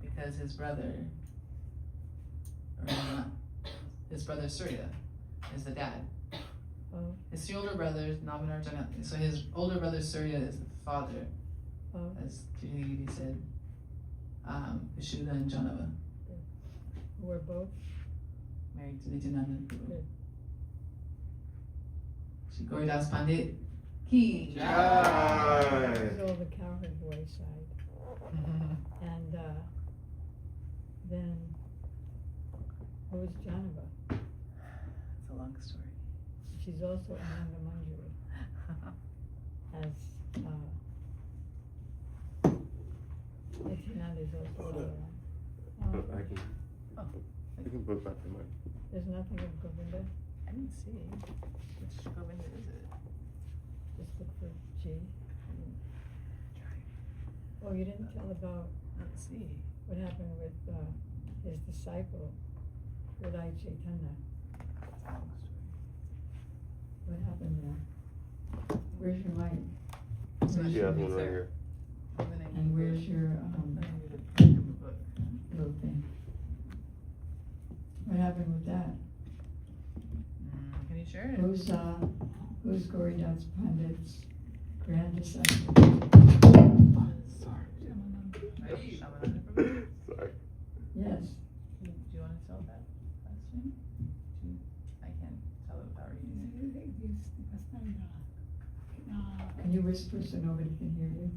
Because his brother Surya is the dad. Oh. His three older brothers, Navanar Janat, so his older brother Surya is the father, as Kirti said, Vishuddha and Janava. Who were both married to Nityananda. Good. Shri Gauridas Pandit Ki Jai. This is all the cowherd boy side. And then who's Janava? It's a long story. She's also Ananda Manjari. As Nityananda is also I can book back the mic. There's nothing of Govinda. I didn't see. Which Govinda is it? Just look for G. Oh, you didn't tell about Let's see. what happened with his disciple, Radha Chaitanya. It's a long story. What happened there? Where's your mic? It's Yeah, one right here. And where's your book? little thing? What happened with that? Can you share it? Who's Gauridas Pandit's grand disciple? Sorry. Right? Sorry. Yes. Do you want to tell that question? I can't tell it without reading it. Can you whisper so nobody can hear you?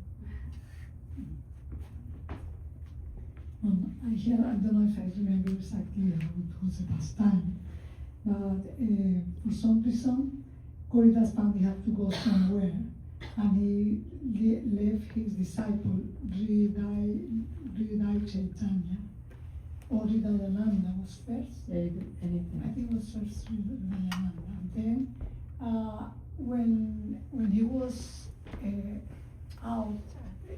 I don't know if I remember exactly how it was the last time, but for some reason, Gauridas Pandit had to go somewhere, and he left his disciple, Hridai Chaitanya, or Hridayananda was first. Yeah, you could, anything. I think it was first Hridayananda. And then, when he was out,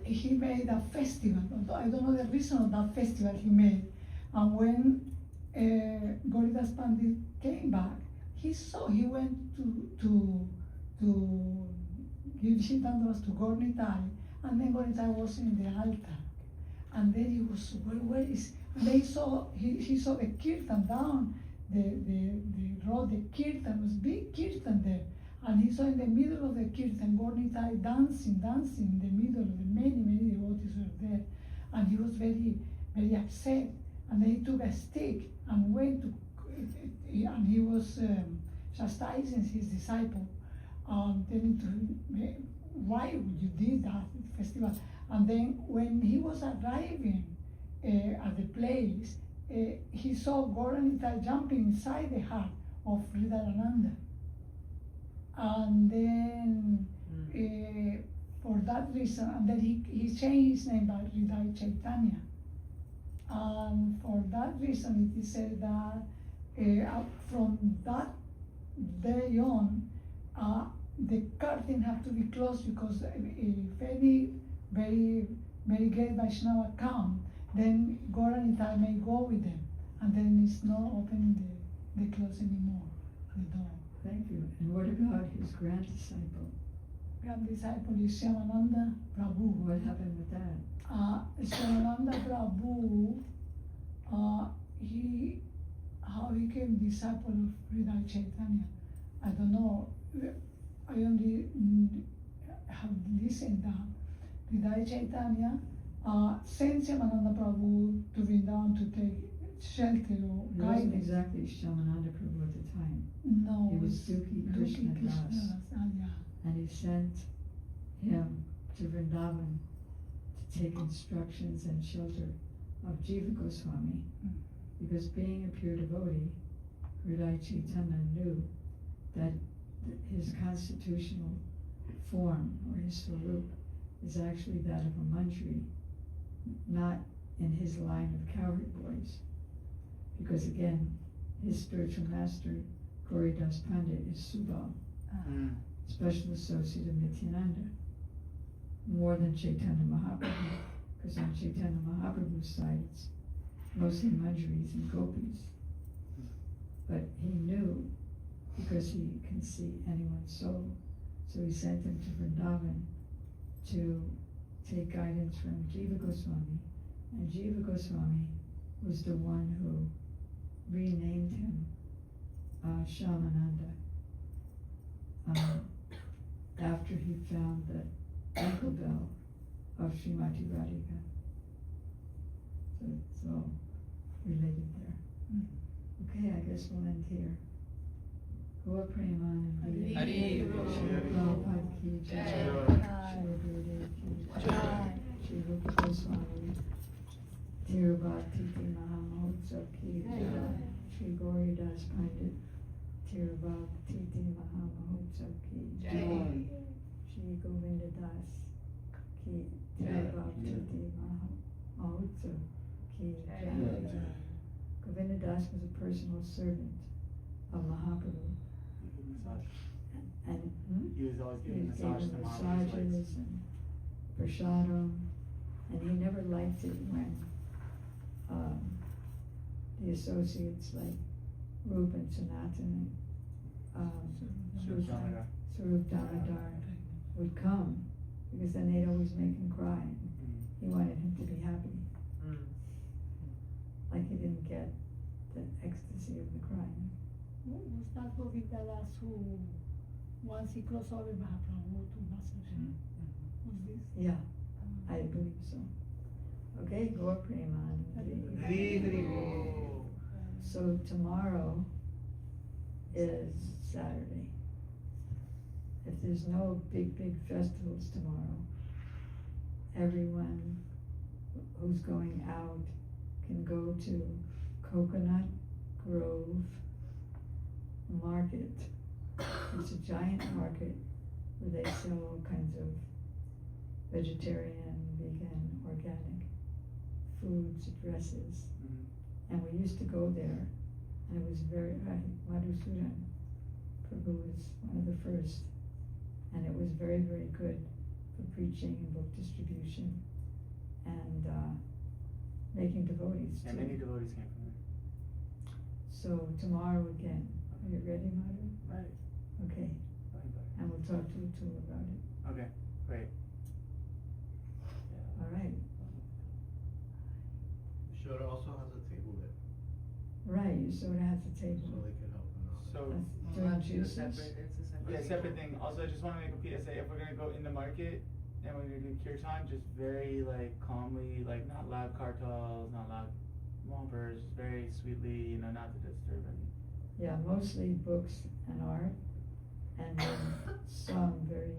he made a festival. I don't know the reason of that festival he made. And when Gauridas Pandit came back, he went to give Shitandavas to Gaur Nitai, and then Gaur Nitai was in the altar. And then he was, where is, and they saw, he saw the kirtan down, the road, the kirtan, was big kirtan there. And he saw in the middle of the kirtan, Gaura Nitai dancing in the middle of the many devotees were there. And he was very upset. And then he took a stick and went to, and he was chastising his disciple, telling to him, why would you do that at the festival? And then when he was arriving at the place, he saw Gaura Nitai jumping inside the heart of Hridayananda. And then for that reason, and then he changed his name by Hridaya Chaitanya. And for that reason, it is said that from that day on, the curtain have to be closed, because if any very great Vaishnava come, then Gaura Nitai may go with them, and then it's not opening the close anymore, the door. Thank you. And what about his grand disciple? Grand disciple is Shyamananda Prabhu. What happened with that? Shyamananda Prabhu, how he became disciple of Hridaya Chaitanya, I don't know. I only have listened that Hridaya Chaitanya sent Shyamananda Prabhu to Vrindavan to take shelter or He wasn't guidance. exactly Shyamananda Prabhu at the time. No, He was Dukhi Krishna Das. Yeah. And he sent him to Vrindavan to take instructions and shelter of Jiva Goswami. Because being a pure devotee, Hridaya Chaitanya knew that his constitutional form, or his swarup, is actually that of a mantri, not in his line of cowherd boys. Because again, his spiritual master, Gauridas Pandit, is Subal, special associate of Nityananda, more than Chaitanya Mahaprabhu, because on Chaitanya Mahaprabhu's side, it's mostly manjaris and gopis. But he knew, because he can see anyone's soul, so he sent him to Vrindavan to take guidance from Jiva Goswami, and Jiva Goswami was the one who renamed him Shyamananda after he found the ankle bell of Srimati Radhika. So it's all related there. Okay, I guess we'll end here. Gaur Premanandi. Hari Bol. Prabhupada ki jai. Jai. Shri Gurudev ki jai. Shri Rupa Goswami Tirubhakti Mahamahotsav ki jai. Shri Gauridas Pandit Tirubhakti Mahamahotsav ki jai. Shri Govinda Das ki Tirubhakti Mahamahotsav ki jai. Govinda Das was a personal servant of Mahaprabhu. And He was always he giving gave massage him to massages and prasadam, and he never liked it when the associates like Rup and Sanatan and Sarup Damodar would come, because then they'd always make him cry. He wanted him to be happy. Like he didn't get the ecstasy of the crying. Was that Govinda Das who, once he crossed over Mahaprabhu to massage him? Was this? Yeah, I believe so. Okay, Gaur Premanandi. Hari Hari Bol. So tomorrow is Saturday. If there's no big festivals tomorrow, everyone who's going out can go to Coconut Grove Market. It's a giant market where they sell all kinds of vegetarian, vegan, organic foods, dresses. And we used to go there, and it was very, Madhusudan Prabhu was one of the first, and it was very good for preaching and book distribution, and making devotees Yeah, too. many devotees came from there. So tomorrow again, are you ready, Madhu? Right. Okay, and we'll talk to Atul about it. Okay, great. All right. you sort of have to take So they can help them out. So, during juices. yeah, separate thing. Also, I just want to make a PSA. If we're gonna go in the market and we're gonna do cure time, just very like calmly, like not loud cartels, not loud rompers, just very sweetly, you know, not to disturb any. Yeah, mostly books and art, and then some very